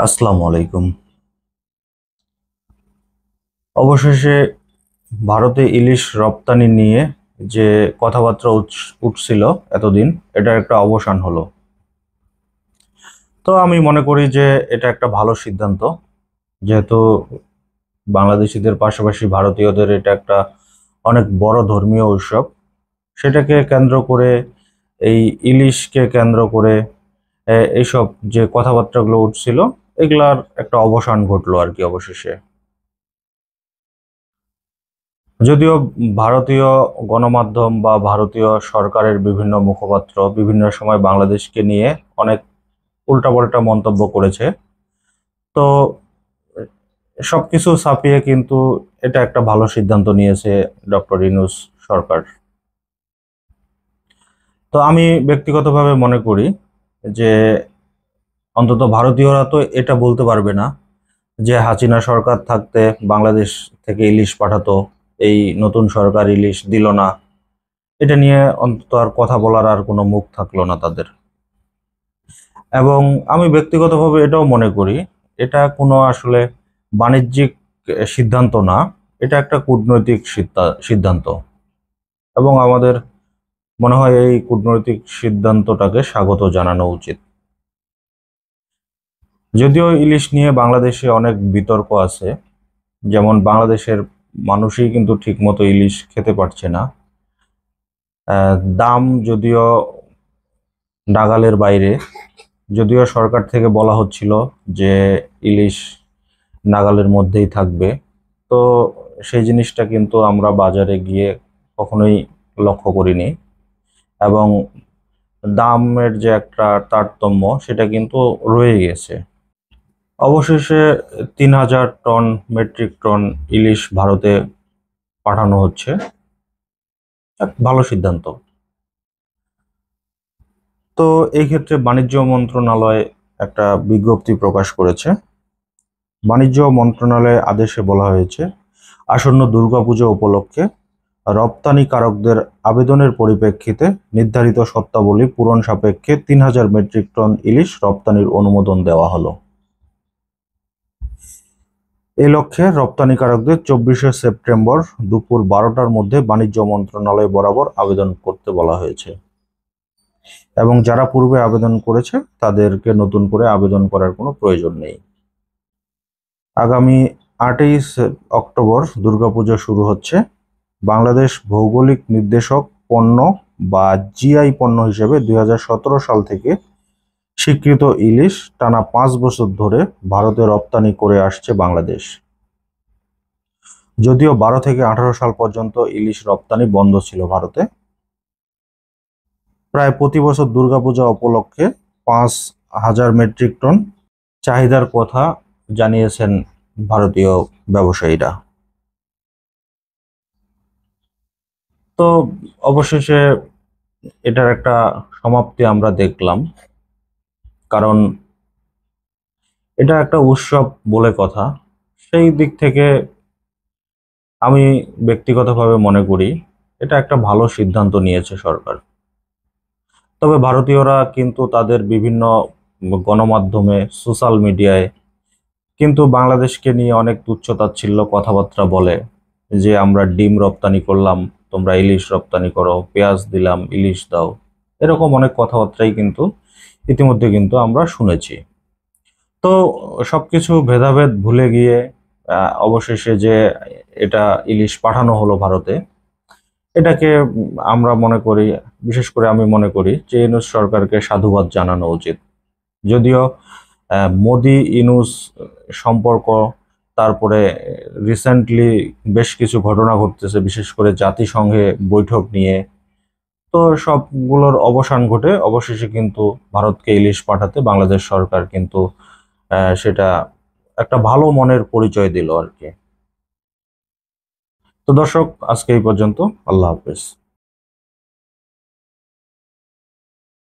আসসালামু আলাইকুম। অবশেষে ভারতে ইলিশ রপ্তানি নিয়ে যে কথাবার্তা উঠছিল এতদিন, এটার একটা অবসান হলো। তো আমি মনে করি যে এটা একটা ভালো সিদ্ধান্ত, যেহেতু বাংলাদেশিদের পাশাপাশি ভারতীয়দের এটা একটা অনেক বড় ধর্মীয় উৎসব। সেটাকে কেন্দ্র করে, এই ইলিশকে কেন্দ্র করে এইসব যে কথাবার্তাগুলো উঠছিল, এগুলার একটা অবসান ঘটলো আর কি অবশেষে। যদিও ভারতীয় গণমাধ্যম বা ভারতীয় সরকারের বিভিন্ন মুখপাত্র বিভিন্ন সময় বাংলাদেশকে নিয়ে অনেক উল্টাপাল্টা মন্তব্য করেছে, তো সবকিছু ছাপিয়ে কিন্তু এটা একটা ভালো সিদ্ধান্ত নিয়েছে ডক্টর ইউনূস সরকার। তো আমি ব্যক্তিগতভাবে মনে করি যে অন্তত ভারতীয়রা তো এটা বলতে পারবে না যে হাসিনা সরকার থাকতে বাংলাদেশ থেকে ইলিশ পাঠাতো, এই নতুন সরকার ইলিশ দিল না। এটা নিয়ে অন্তত আর কথা বলার আর কোনো মুখ থাকলো না তাদের। এবং আমি ব্যক্তিগতভাবে এটাও মনে করি এটা কোনো আসলে বাণিজ্যিক সিদ্ধান্ত না, এটা একটা কূটনৈতিক সিদ্ধান্ত। এবং আমাদের মনে হয় এই কূটনৈতিক সিদ্ধান্তটাকে স্বাগত জানানো উচিত। যদিও ইলিশ নিয়ে বাংলাদেশে অনেক বিতর্ক আছে, যেমন বাংলাদেশের মানুষই কিন্তু ঠিকমতো ইলিশ খেতে পারছে না। দাম যদিও নাগালের বাইরে, যদিও সরকার থেকে বলা হচ্ছিল যে ইলিশ নাগালের মধ্যেই থাকবে, তো সেই জিনিসটা কিন্তু আমরা বাজারে গিয়ে কখনোই লক্ষ্য করিনি। এবং দামের যে একটা তারতম্য, সেটা কিন্তু রয়ে গেছে। অবশেষে ৩,০০০ টন মেট্রিক টন ইলিশ ভারতে পাঠানো হচ্ছে, এক ভালো সিদ্ধান্ত। তো এই ক্ষেত্রে বাণিজ্য মন্ত্রণালয় একটা বিজ্ঞপ্তি প্রকাশ করেছে। বাণিজ্য মন্ত্রণালয়ের আদেশে বলা হয়েছে, আসন্ন দুর্গাপুজো উপলক্ষে রপ্তানিকারকদের আবেদনের পরিপ্রেক্ষিতে নির্ধারিত শর্তাবলী পূরণ সাপেক্ষে ৩,০০০ মেট্রিক টন ইলিশ রপ্তানির অনুমোদন দেওয়া হলো। এই লক্ষ্যে রপ্তানিকারকদের ২৪শে সেপ্টেম্বর দুপুর ১২টার মধ্যে বাণিজ্য মন্ত্রণালয় বরাবর আবেদন করতে বলা হয়েছে। এবং যারা পূর্বে আবেদন করেছে তাদেরকে নতুন করে আবেদন করার কোনো প্রয়োজন নেই। আগামী ৮ই অক্টোবর দুর্গাপূজা শুরু হচ্ছে। বাংলাদেশ ভৌগোলিক নির্দেশক পণ্য বা জিআই পণ্য হিসেবে ২০১৭ সাল থেকে স্বীকৃত ইলিশ টানা ৫ বছর ধরে ভারতে রপ্তানি করে আসছে বাংলাদেশ। যদিও ১২ থেকে ১৮ সাল পর্যন্ত ইলিশ রপ্তানি বন্ধ ছিল ভারতে। প্রায় প্রতি বছর দুর্গাপূজা উপলক্ষে ৫,০০০ মেট্রিক টন চাহিদার কথা জানিয়েছেন ভারতীয় ব্যবসায়ীরা। তো অবশেষে এটার একটা সমাপ্তি আমরা দেখলাম, কারণ এটা একটা উৎসব বলে কথা। সেই দিক থেকে আমি ব্যক্তিগতভাবে মনে করি এটা একটা ভালো সিদ্ধান্ত নিয়েছে সরকার। তবে ভারতীয়রা কিন্তু তাদের বিভিন্ন গণমাধ্যমে, সোশ্যাল মিডিয়ায় কিন্তু বাংলাদেশকে নিয়ে অনেক তুচ্ছ-তাচ্ছিল্য কথাবার্তা বলে, যে আমরা ডিম রপ্তানি করলাম, তোমরা ইলিশ রপ্তানি করো, পেঁয়াজ দিলাম, ইলিশ দাও। এরকম অনেক কথাবার্তাই কিন্তু ইতিমধ্যে কিন্তু আমরা শুনেছি। তো সবকিছু ভেদাভেদ ভুলে গিয়ে অবশেষে যে এটা ইলিশ পাঠানো হলো ভারতে, এটাকে আমরা মনে করি, বিশেষ করে আমি মনে করি যে ইউনূস সরকারকে সাধুবাদ জানানো উচিত। যদিও মোদি ইউনূস সম্পর্ক, তারপরে রিসেন্টলি বেশ কিছু ঘটনা ঘটতেছে, বিশেষ করে জাতিসংঘে বৈঠক নিয়ে, তো সবগুলোর অবসান ঘটে অবশেষে কিন্তু ভারতকে ইলিশ পাঠাতে বাংলাদেশ সরকার কিন্তু সেটা একটা ভালো মনের পরিচয় দিল আর কি। তো দর্শক, আজকে এই পর্যন্ত। আল্লাহ হাফেজ।